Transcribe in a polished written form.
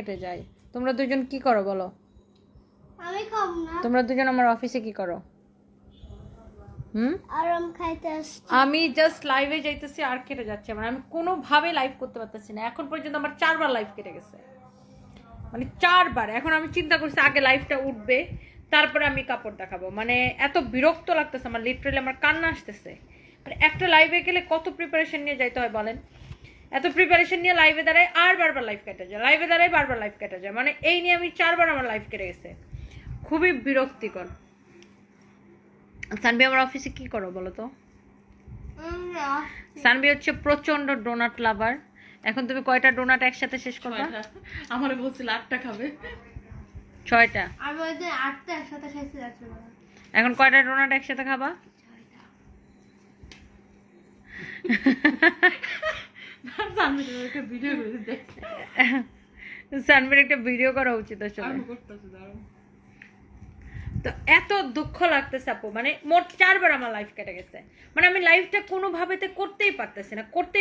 কেটে যায়। তোমরা দুজন কি করো বলো? আমি খাব না। তোমরা দুজন আমার অফিসে কি করো? আরাম খাইতে আসছি। আমি জাস্ট লাইভে যাইতেছি আর কেটে যাচ্ছে। মানে আমি কোনোভাবে লাইভ করতে পারতেছি না। এখন পর্যন্ত আমার 4বার লাইভ কেটে গেছে, মানে 4বার। এখন আমি চিন্তা করছি আগে লাইভটা উঠবে, তারপরে আমি কাপড় দেখাবো। মানে এত বিরক্ত লাগতেছে আমার, লিটারালি আমার কান্না আসতেছে। মানে একটা লাইভে গেলে কত প্রিপারেশন নিয়ে যাইতে হয় বলেন? এত প্রিপারেশন নিয়ে লাইভে দাঁড়ায় আর বারবার লাইভ কেটে যায়, লাইভে দাঁড়ায় বারবার লাইভ কেটে যায়। মানে এই নিয়ে আমি 4বার আমার লাইভ কেটে গেছে, খুবই বিরক্তিকর। সানবি আমার অফিসে কি করো বলো তো? সানবি হচ্ছে প্রচন্ড ডোনাট লাভার। এখন তুমি কয়টা ডোনাট একসাথে শেষ করবে? আমারে বলছিল 8টা খাবে। 6টা। আমি ওই দিন 8টা একসাথে খাইতে যাচ্ছিলাম। এখন কয়টা ডোনাট একসাথে খাবা? সানবির একটা ভিডিও করে দেখ। সানবির একটা ভিডিও করা উচিত আসলে। আমি করতেছি দাঁড়াও। তো এত দুঃখ লাগতেছে আপু, মানে মোট 4বার আমার লাইফ কেটে গেছে। মানে আমি লাইফটা কোনোভাবেতে করতেই পারতেছি না, করতেই